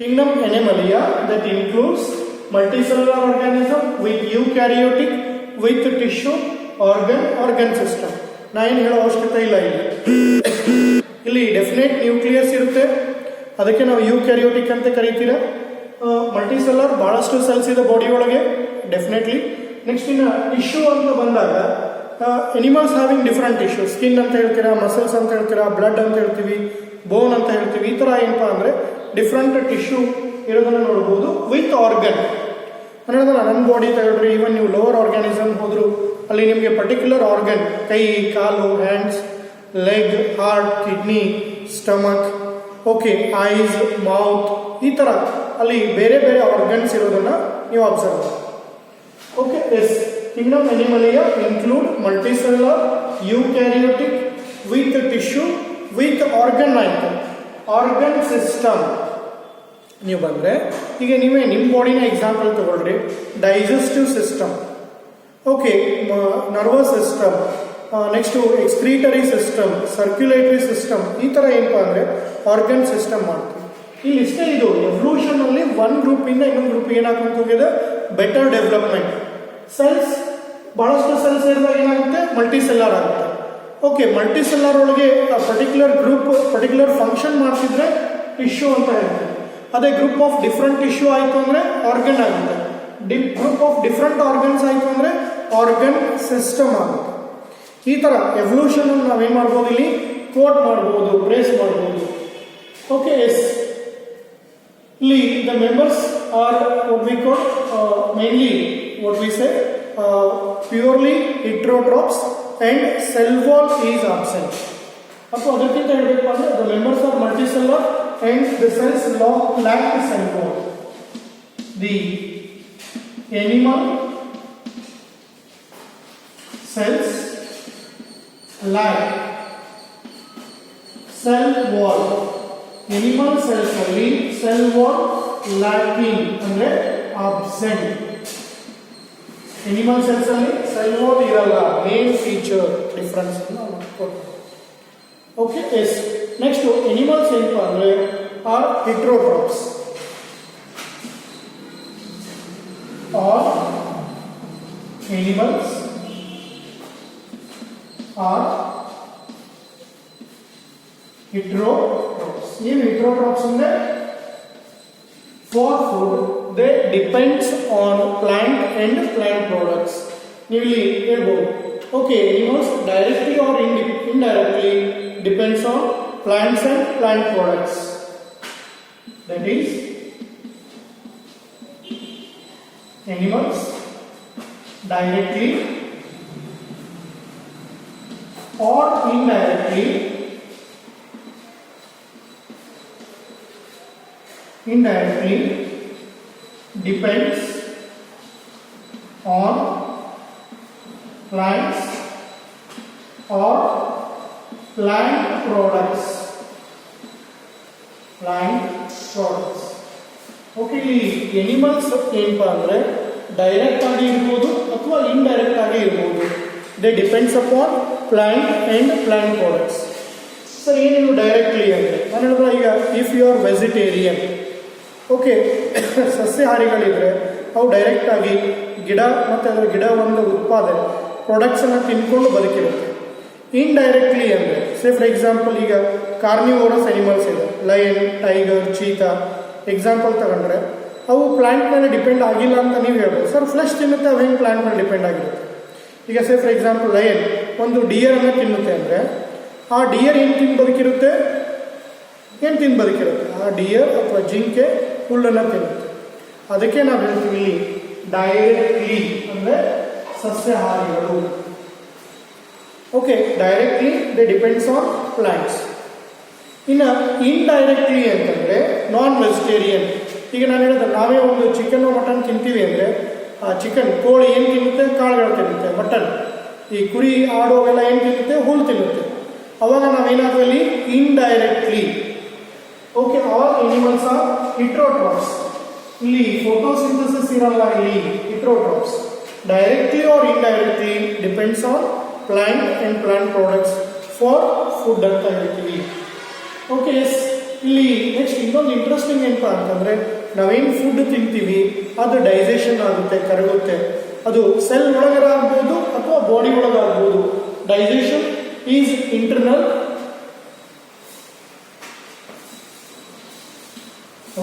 Kingdom Animalia that includes multicellular organism with eukaryotic with tissue organ system. ನಾ ಏನು ಹೇಳೋ ಅವಶ್ಯಕತೆ ಇಲ್ಲ. ಇಲ್ಲಿ ಡೆಫಿನೆಟ್ ನ್ಯೂಕ್ಲಿಯಸ್ ಇರುತ್ತೆ, ಅದಕ್ಕೆ ನಾವು ಯೂಕ್ಯಾರಿಯೋಟಿಕ್ ಅಂತ ಕರಿತೀರ. ಮಲ್ಟಿಸೆಲ್ಲರ್ ಬಹಳಷ್ಟು ಸೆಲ್ಸ್ ಇದೆ ಬಾಡಿ ಒಳಗೆ ಡೆಫಿನೆಟ್ಲಿ. ನೆಕ್ಸ್ಟ್ ಇನ್ನು ಟಿಶ್ಯೂ ಅಂತ ಬಂದಾಗ animals having different tissue, skin ಅಂತ ಹೇಳ್ತೀರಾ, ಮಸಲ್ಸ್ ಅಂತ ಹೇಳ್ತೀರಾ, ಬ್ಲಡ್ ಅಂತ ಹೇಳ್ತೀವಿ, ಬೋನ್ ಅಂತ ಹೇಳ್ತೀವಿ. ಈ ಥರ ಏನಪ್ಪಾ ಅಂದರೆ ಡಿಫ್ರೆಂಟ್ ಟಿಶ್ಯೂ ಇರೋದನ್ನು ನೋಡ್ಬೋದು ವಿತ್ ಆರ್ಗನ್. ನಾನು ಹೇಳಿದ್ರೆ ನನ್ನ ಬಾಡಿ ತಗೊಳ್ರಿ, ಈವನ್ ನೀವು ಲೋವರ್ ಆರ್ಗ್ಯಾನಿಸಮ್ ಹೋದ್ರು ಅಲ್ಲಿ ನಿಮಗೆ ಪರ್ಟಿಕ್ಯುಲರ್ ಆರ್ಗನ್, ಕೈ, ಕಾಲು, hands, leg, heart, kidney, stomach, okay, eyes, mouth, ಈ ಥರ ಅಲ್ಲಿ ಬೇರೆ ಬೇರೆ ಆರ್ಗನ್ಸ್ ಇರೋದನ್ನು ನೀವು ಅಬ್ಸರ್ವ್ ಮಾಡಿ. Okay, yes, kingdom Animalia include multicellular, eukaryotic with tissue with organ ಆಯಿತು. ಆರ್ಗನ್ ಸಿಸ್ಟಮ್ ನೀವು ಬಂದರೆ ಈಗ ನೀವೇ ನಿಮ್ಮ ಬಾಡಿನ ಎಕ್ಸಾಂಪಲ್ ತಗೊಳ್ರಿ. Digestive system, okay, nervous system, next excretory system, circulatory system, ಈ ಥರ ಏನಪ್ಪ ಅಂದರೆ ಆರ್ಗನ್ ಸಿಸ್ಟಮ್ ಮಾಡ್ತೀವಿ. ಇಲ್ಲಿ ಇಷ್ಟೇ, ಇದು ಎವಲ್ಯೂಷನಲ್ಲಿ ಒಂದು ಗ್ರೂಪಿಂದ ಇನ್ನೊಂದು ಗ್ರೂಪ್ ಏನಾಗ್ತಾ ಹೋಗಿದೆ, ಬೆಟರ್ ಡೆವಲಪ್ಮೆಂಟ್. ಸೆಲ್ಸ್ ಬಹಳಷ್ಟು ಸೆಲ್ಸ್ ಇರುವಾಗ ಏನಾಗುತ್ತೆ, ಮಲ್ಟಿಸೆಲ್ಲರ್ ಆಗುತ್ತೆ. ಓಕೆ, ಮಲ್ಟಿಸೆಲ್ಲರ್ ಒಳಗೆ ಪರ್ಟಿಕ್ಯುಲರ್ ಗ್ರೂಪ್ ಪರ್ಟಿಕ್ಯುಲರ್ ಫಂಕ್ಷನ್ ಮಾಡ್ತಿದ್ರೆ ಟಿಶ್ಯೂ ಅಂತ ಹೇಳ್ತೀವಿ. ಅದೇ ಗ್ರೂಪ್ ಆಫ್ ಡಿಫ್ರೆಂಟ್ ಟಿಶ್ಯೂ ಆಯಿತು ಅಂದರೆ ಆರ್ಗನ್ ಆಗುತ್ತೆ. ಗ್ರೂಪ್ ಆಫ್ ಡಿಫ್ರೆಂಟ್ ಆರ್ಗನ್ಸ್ ಆಯಿತು ಅಂದರೆ ಆರ್ಗನ್ ಸಿಸ್ಟಮ್ ಆಗುತ್ತೆ. ಈ ಥರ ಎವಲ್ಯೂಷನ್ ನಾವೇನು ಮಾಡ್ಬೋದು, ಇಲ್ಲಿ ಕೋಟ್ ಮಾಡ್ಬೋದು, ಬ್ರೇಸ್ ಮಾಡ್ಬೋದು. ಓಕೆ, ಎಸ್, ಇಲ್ಲಿ the members are what we call mainly what we say purely heterotrophs and cell wall is absent. അപ്പോൾ ಅದಕ್ಕಿಂತ ಹೇಳಬೇಕು ಅಂದರೆ the members are multicellular and the cells lack the cell wall. The animal cells lack cell wall. Animal cells ಅಲ್ಲಿ cell wall lacking ಅಂದರೆ absent. Animal cells ಅಲ್ಲಿ cell wall ಇರಲ್ಲ, main feature difference. Okay, yes, next animals ಏನಪ್ಪ ಅಂದರೆ are heterotrophs are animals are heterotrophs. ಏನು heterotrophs ಅಂದರೆ for food they depends on plant and plant products. ನೀವು ಇಲ್ಲಿ ಹೇಳ್ಬೋದು, okay, animals directly or indirectly depends on plants and plant products. That is, animals directly or indirectly depends on plants or plant products. Okay, ಇಲ್ಲಿ animals ಏನಪ್ಪ ಅಂದರೆ direct ಆಗಿ ಇರ್ಬೋದು ಅಥವಾ indirect ಆಗಿ ಇರ್ಬೋದು. They depends upon plant and plant products. Sir, ಏನೇನು directly ಅಂದರೆ ನಾನು ಹೇಳಿದ್ರೆ, ಈಗ if you are vegetarian, okay, ಸಸ್ಯಾಹಾರಿಗಳಿದ್ರೆ ಅವು ಡೈರೆಕ್ಟಾಗಿ ಗಿಡ ಮತ್ತು ಅದರ ಗಿಡ ಒಂದು ಉತ್ಪಾದನೆ ಪ್ರಾಡಕ್ಟ್ಸನ್ನು ತಿನ್ಕೊಂಡು ಬದುಕಿರುತ್ತೆ. ಇಂಡೈರೆಕ್ಟ್ಲಿ ಅಂದರೆ ಸೇ ಫಾರ್ ಎಕ್ಸಾಂಪಲ್ ಈಗ ಕಾರ್ನಿವೋರಸ್ ಎನಿಮಲ್ಸ್ ಇದೆ, ಲಯನ್, ಟೈಗರ್, ಚೀತಾ ಎಕ್ಸಾಂಪಲ್ ತಗೊಂಡ್ರೆ ಅವು ಪ್ಲಾಂಟ್ ಮೇಲೆ ಡಿಪೆಂಡ್ ಆಗಿಲ್ಲ ಅಂತ ನೀವು ಹೇಳ್ಬೋದು. ಸರ್, ಫ್ಲೆಶ್ ತಿನ್ನುತ್ತೆ, ಅವೇನು ಪ್ಲಾಂಟ್ ಮೇಲೆ ಡಿಪೆಂಡ್ ಆಗಿರುತ್ತೆ. ಈಗ ಸೇ ಫಾರ್ ಎಕ್ಸಾಂಪಲ್ ಲಯನ್ ಒಂದು ಡಿಯರನ್ನು ತಿನ್ನುತ್ತೆ ಅಂದರೆ ಆ ಡಿಯರ್ ಏನು ತಿಂದು ಬದುಕಿರುತ್ತೆ, ಆ ಡಿಯರ್ ಅಥವಾ ಜಿಂಕೆ ಹುಲ್ಲನ್ನು ತಿನ್ನುತ್ತೆ. ಅದಕ್ಕೆ ನಾವು ಹೇಳ್ತೀವಿ ಇಲ್ಲಿ ಡೈರೆಕ್ಟ್ಲಿ ಅಂದರೆ ಸಸ್ಯಾಹಾರಿಗಳು. Okay, directly they depends on plants. ಇನ್ನು ಇಂಡೈರೆಕ್ಟ್ಲಿ ಅಂತಂದರೆ ನಾನ್ ವೆಜಿಟೇರಿಯನ್. ಈಗ ನಾನು ಹೇಳಿದ್ರೆ, ನಾವೇ ಒಂದು ಚಿಕನ್ ಮಟನ್ ತಿಂತೀವಿ ಅಂದರೆ ಆ ಚಿಕನ್, ಕೋಳಿ ಏನು ತಿನ್ನುತ್ತೆ, ಕಾಳುಗಳು ತಿನ್ನುತ್ತೆ. ಮಟನ್, ಈ ಕುರಿ, ಆಡು ಅವೆಲ್ಲ ಏನು ತಿನ್ನುತ್ತೆ, ಹುಲ್ಲು ತಿನ್ನುತ್ತೆ. ಅವಾಗ ನಾವೇನಾದ್ರೂ ಅಲ್ಲಿ indirectly. Okay, all animals are heterotrophs. ಇಲ್ಲಿ ಫೋಟೋಸಿಂಥಸಿಸ್ ಇರಲ್ಲ, ಇಲ್ಲಿ heterotrophs. Directly or indirectly depends on plant and plant products for food ಅಂತ ಹೇಳ್ತೀವಿ. ಓಕೆ, ಎಸ್, ಇಲ್ಲಿ ನೆಕ್ಸ್ಟ್ ಇನ್ನೊಂದು ಇಂಟ್ರೆಸ್ಟಿಂಗ್ ಏನಪ್ಪ ಅಂತಂದರೆ, ನಾವೇನು ಫುಡ್ ತಿಂತೀವಿ ಅದು ಡೈಜೆಷನ್ ಆಗುತ್ತೆ, ಕರಗುತ್ತೆ. ಅದು ಸೆಲ್ ಒಳಗಡೆ ಆಗ್ಬೋದು ಅಥವಾ ಬಾಡಿ ಒಳಗಾಗ್ಬೋದು. Digestion is internal.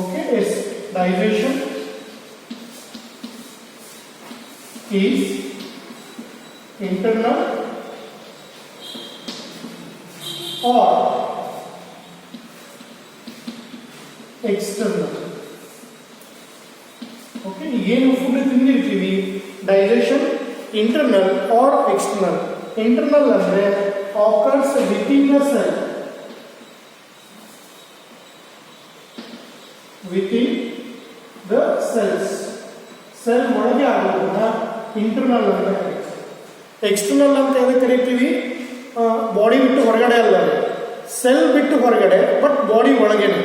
Okay, yes, digestion is internal or external. Okay, ಏನು ಫುಡ್ ತಿಂದಿರ್ತೀವಿ digestion internal or external. Internal ಅಂದರೆ occurs within the cell, within the cells, cell ಒಳಗೆ ಆಗೋದನ್ನ ಇಂಟರ್ನಲ್ ಅಂತ ಕರೀತೀವಿ. ಎಕ್ಸ್ಟರ್ನಲ್ ಅಂತ ಯಾವ್ದು ಕರಿತೀವಿ? ಬಾಡಿ ಬಿಟ್ಟು ಹೊರಗಡೆ ಅಲ್ಲ, ಸೆಲ್ ಬಿಟ್ಟು ಹೊರಗಡೆ, ಬಟ್ ಬಾಡಿ ಒಳಗೇನೆ.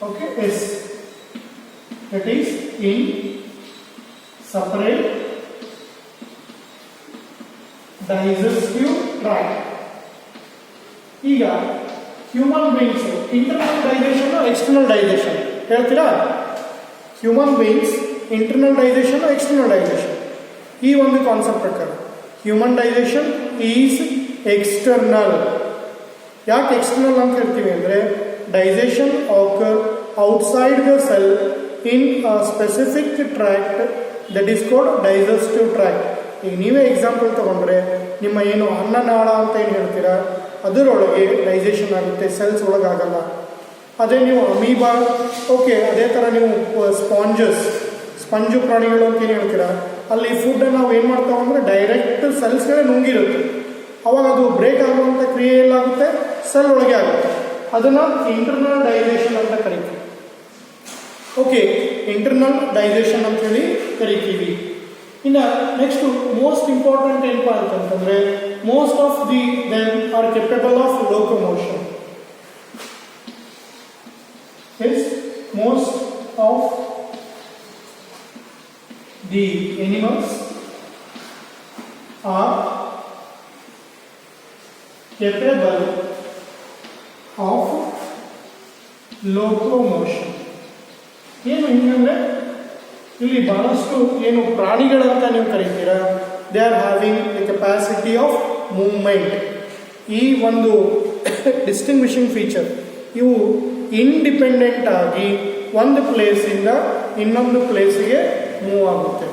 Okay, yes, that is in separate digestive tract. ಈಗ human beings internal digestion, external digestion ಹೇಳ್ತೀರಾ? Human beings internal digestion, external digestion. ಈ ಒಂದು ಕಾನ್ಸೆಪ್ಟ್ ಪ್ರಕಾರ ಹ್ಯೂಮನ್ ಡೈಜೆಷನ್ ಈಸ್ ಎಕ್ಸ್ಟರ್ನಲ್. ಯಾಕೆ ಎಕ್ಸ್ಟರ್ನಲ್ ಅಂತ ಹೇಳ್ತೀವಿ ಅಂದರೆ, digestion occur outside the cell in a specific tract that is called digestive tract. ಈಗ ನೀವೇ ಎಕ್ಸಾಂಪಲ್ ತಗೊಂಡ್ರೆ, ನಿಮ್ಮ ಏನು ಅನ್ನನಾಳ ಅಂತ ಏನು ಹೇಳ್ತೀರಾ ಅದರೊಳಗೆ ಡೈಜೆಷನ್ ಆಗುತ್ತೆ, ಸೆಲ್ಸ್ ಒಳಗಾಗಲ್ಲ. ಅದೇ ನೀವು ಅಮೀಬಾ, ಓಕೆ, ಅದೇ ಥರ ನೀವು ಸ್ಪಂಜು ಪ್ರಾಣಿಗಳು ಅಂತ ಏನು ಹೇಳ್ತೀರಾ, ಅಲ್ಲಿ ಫುಡ್ ನಾವು ಏನು ಮಾಡ್ತಾವೆ ಅಂದರೆ ಡೈರೆಕ್ಟ್ ಸೆಲ್ಸ್ಗಳೇ ನುಂಗಿರುತ್ತೆ. ಅವಾಗ ಅದು ಬ್ರೇಕ್ ಆಗುವಂಥ ಕ್ರಿಯೆ ಎಲ್ಲಾಗುತ್ತೆ, ಸೆಲ್ ಒಳಗೆ ಆಗುತ್ತೆ. ಅದನ್ನು ಇಂಟರ್ನಲ್ ಡೈಜೆಷನ್ ಅಂತ ಕರಿತೀವಿ. ಓಕೆ, ಇಂಟರ್ನಲ್ ಡೈಜೆಷನ್ ಅಂತ ಹೇಳಿ ಕರಿತೀವಿ. ಇನ್ನು ನೆಕ್ಸ್ಟು ಮೋಸ್ಟ್ ಇಂಪಾರ್ಟೆಂಟ್ ಏನಪ್ಪ ಅಂತಂತಂದರೆ, most of the them are capable of locomotion. Yes, most of the animals are capable of locomotion. ಏನು ಹಿಂಗಂದ್ರೆ, ಇಲ್ಲಿ ಬಹಳಷ್ಟು ಏನು ಪ್ರಾಣಿಗಳಂತ ನೀವು ಕರಿತೀರಾ, they are having the capacity of movement. ಈ ಒಂದು ಡಿಸ್ಟಿಂಗ್ವಿಷಿಂಗ್ ಫೀಚರ್, ಇವು ಇಂಡಿಪೆಂಡೆಂಟ್ ಆಗಿ ಒಂದು ಪ್ಲೇಸಿಂದ ಇನ್ನೊಂದು ಪ್ಲೇಸಿಗೆ ಮೂವ್ ಆಗುತ್ತೆ.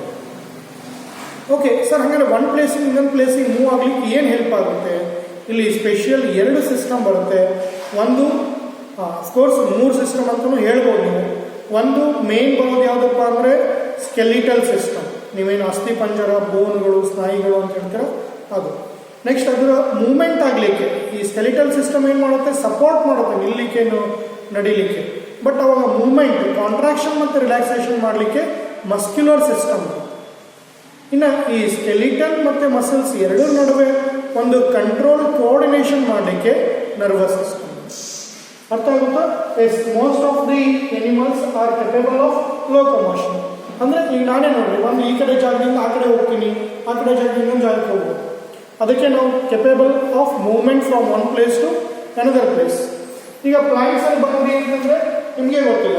ಓಕೆ ಸರ್, ಹಾಗಾದ್ರೆ ಒಂದು ಪ್ಲೇಸಿಂದ ಇನ್ನೊಂದು ಪ್ಲೇಸಿಗೆ ಮೂವ್ ಆಗಲಿಕ್ಕೆ ಏನು ಹೆಲ್ಪ್ ಆಗುತ್ತೆ? ಇಲ್ಲಿ ಸ್ಪೆಷಲ್ 2 ಸಿಸ್ಟಮ್ ಬರುತ್ತೆ. ಒಂದು ಅಫ್ಕೋರ್ಸ್ 3 ಸಿಸ್ಟಮ್ ಅಂತಲೂ ಹೇಳ್ಬೋದು ನೀವು. ಒಂದು ಮೇನ್ ಬರೋದು ಯಾವುದಪ್ಪ ಅಂದರೆ ಸ್ಕೆಲಿಟಲ್ ಸಿಸ್ಟಮ್. ನೀವೇನು ಅಸ್ಥಿ ಪಂಜರ, ಬೋನ್ಗಳು, ಸ್ನಾಯುಗಳು ಅಂತ ಹೇಳ್ತೀರ ಅದು. ನೆಕ್ಸ್ಟ್ ಅದರ ಮೂವ್ಮೆಂಟ್ ಆಗಲಿಕ್ಕೆ ಈ ಸ್ಕೆಲಿಟಲ್ ಸಿಸ್ಟಮ್ ಏನು ಮಾಡುತ್ತೆ? ಸಪೋರ್ಟ್ ಮಾಡುತ್ತೆ ನಿಲ್ಲಲಿಕ್ಕೆ, ನಡಿಲಿಕ್ಕೆ. ಬಟ್ ಅವಾಗ ಮೂವ್ಮೆಂಟ್, ಕಾಂಟ್ರಾಕ್ಷನ್ ಮತ್ತು ರಿಲ್ಯಾಕ್ಸೇಷನ್ ಮಾಡಲಿಕ್ಕೆ ಮಸ್ಕ್ಯುಲರ್ ಸಿಸ್ಟಮ್. ಇನ್ನು ಈ ಸ್ಕೆಲಿಟಲ್ ಮತ್ತು ಮಸಲ್ಸ್ ಎರಡರ ನಡುವೆ ಒಂದು ಕಂಟ್ರೋಲ್, ಕೋಆರ್ಡಿನೇಷನ್ ಮಾಡಲಿಕ್ಕೆ ನರ್ವಸ್ ಸಿಸ್ಟಮ್. ಅರ್ಥ ಆಗುತ್ತಾ? Yes, most of the animals are capable of locomotion. ಅಂದರೆ ಈಗ ನಾನೇ ನೋಡ್ರಿ, ಒಂದು ಈ ಕಡೆ ಜಾಗದಿಂದ ಆ ಕಡೆ ಹೋಗ್ತೀನಿ, ಆ ಕಡೆ ಜಾಗದಿಂದ ಇನ್ನೊಂದು ಜಾಗಕ್ಕೆ ಹೋಗ್ಬೋದು. ಅದಕ್ಕೆ ನಾವು capable of movement from one place to another place. ಈಗ ಪ್ಲಾಂಟ್ಸ್ ಅಲ್ಲಿ ಬಂದ್ರಿ ಅಂತಂದರೆ ನಿಮಗೆ ಗೊತ್ತಿಲ್ಲ,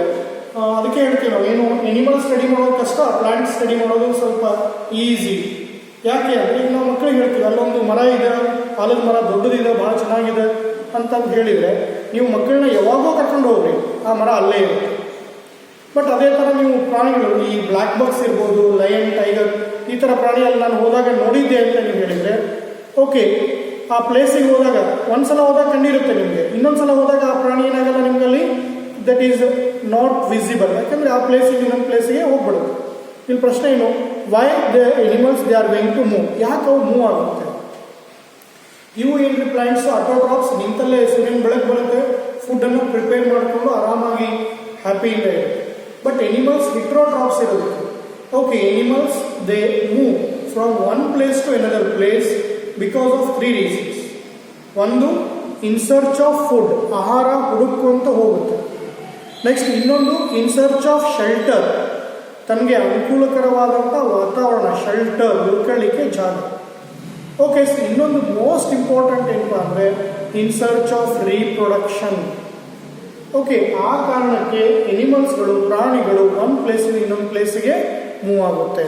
ಅದಕ್ಕೆ ಹೇಳ್ತೀವಿ ನಾವು ಏನು ಎನಿಮಲ್ ಸ್ಟಡಿ ಮಾಡೋದು ಕಷ್ಟ, ಪ್ಲಾಂಟ್ ಸ್ಟಡಿ ಮಾಡೋದು ಸ್ವಲ್ಪ ಈಸಿ. ಯಾಕೆ ಅಂದರೆ ಈಗ ನಾವು ಮಕ್ಕಳಿಗೆ ಹೇಳ್ತೀವಿ, ಅಲ್ಲೊಂದು ಮರ ಇದೆ, ಆಲದ ಮರ ದೊಡ್ಡದಿದೆ, ಭಾಳ ಚೆನ್ನಾಗಿದೆ ಅಂತಂದು ಹೇಳಿದರೆ ನೀವು ಮಕ್ಕಳನ್ನ ಯಾವಾಗೋ ಕರ್ಕೊಂಡು ಹೋಗ್ರಿ, ಆ ಮರ ಅಲ್ಲೇ ಇರುತ್ತೆ. ಬಟ್ ಅದೇ ಥರ ನೀವು ಪ್ರಾಣಿಗಳು, ಈ ಬ್ಲ್ಯಾಕ್ ಬಕ್ಸ್ ಇರ್ಬೋದು, ಲಯನ್, ಟೈಗರ್, ಈ ಥರ ಪ್ರಾಣಿಯಲ್ಲಿ ನಾನು ಹೋದಾಗ ನೋಡಿದ್ದೆ ಅಂತ ನೀವು ಹೇಳಿದರೆ ಓಕೆ, ಆ ಪ್ಲೇಸಿಗೆ ಹೋದಾಗ ಒಂದ್ಸಲ ಹೋದಾಗ ಕಂಡಿರುತ್ತೆ ನಿಮಗೆ, ಇನ್ನೊಂದ್ಸಲ ಹೋದಾಗ ಆ ಪ್ರಾಣಿ ಏನಾಗಲ್ಲ ನಿಮಗಲ್ಲಿ, ದಟ್ ಈಸ್ ನಾಟ್ ವಿಸಿಬಲ್. ಯಾಕಂದರೆ ಆ ಪ್ಲೇಸಿಗೆ ಇನ್ನೊಂದು ಪ್ಲೇಸಿಗೆ ಹೋಗ್ಬಿಡುತ್ತೆ. ಇಲ್ಲಿ ಪ್ರಶ್ನೆ ಏನು, why the animals they are going to move, ಯಾಕೆ ಅವು ಮೂವ್ ಆಗುತ್ತೆ? ಇವು ಏನ್ರಿ ಪ್ಲಾಂಟ್ಸ್ ಆಟೋಟ್ರಾಪ್ಸ್, ನಿಂತಲ್ಲೇ ಸೂರ್ಯನ ಬೆಳಕು ಬರುತ್ತೆ, ಫುಡ್ಡನ್ನು ಪ್ರಿಪೇರ್ ಮಾಡಿಕೊಂಡು ಆರಾಮಾಗಿ ಹ್ಯಾಪಿಯಿಂದ ಇರುತ್ತೆ. ಬಟ್ ಎನಿಮಲ್ಸ್ ಹಿಟ್ರೋಟ್ರಾಪ್ಸ್ ಇರೋದಕ್ಕೆ. Okay, animals they move from one place to another place because of 3 reasons. ಒಂದು, ಇನ್ ಸರ್ಚ್ ಆಫ್ ಫುಡ್, ಆಹಾರ ಹುಡುಕುವಂತ ಹೋಗುತ್ತೆ. ನೆಕ್ಸ್ಟ್ ಇನ್ನೊಂದು, ಇನ್ ಸರ್ಚ್ ಆಫ್ ಶೆಲ್ಟರ್, ತನಗೆ ಅನುಕೂಲಕರವಾದಂಥ ವಾತಾವರಣ, ಶೆಲ್ಟರ್, ಉಳ್ಕೊಳ್ಳಿಕ್ಕೆ ಜಾಗ. ಓಕೆ, ಇನ್ನೊಂದು ಮೋಸ್ಟ್ ಇಂಪಾರ್ಟೆಂಟ್ ಏನಪ್ಪ ಅಂದರೆ in search of reproduction. Okay, ಆ ಕಾರಣಕ್ಕೆ ಎನಿಮಲ್ಸ್ಗಳು ಪ್ರಾಣಿಗಳು ಒಂದು ಪ್ಲೇಸಿಂದ ಇನ್ನೊಂದು ಪ್ಲೇಸಿಗೆ ಮೂವ್ ಆಗುತ್ತೆ.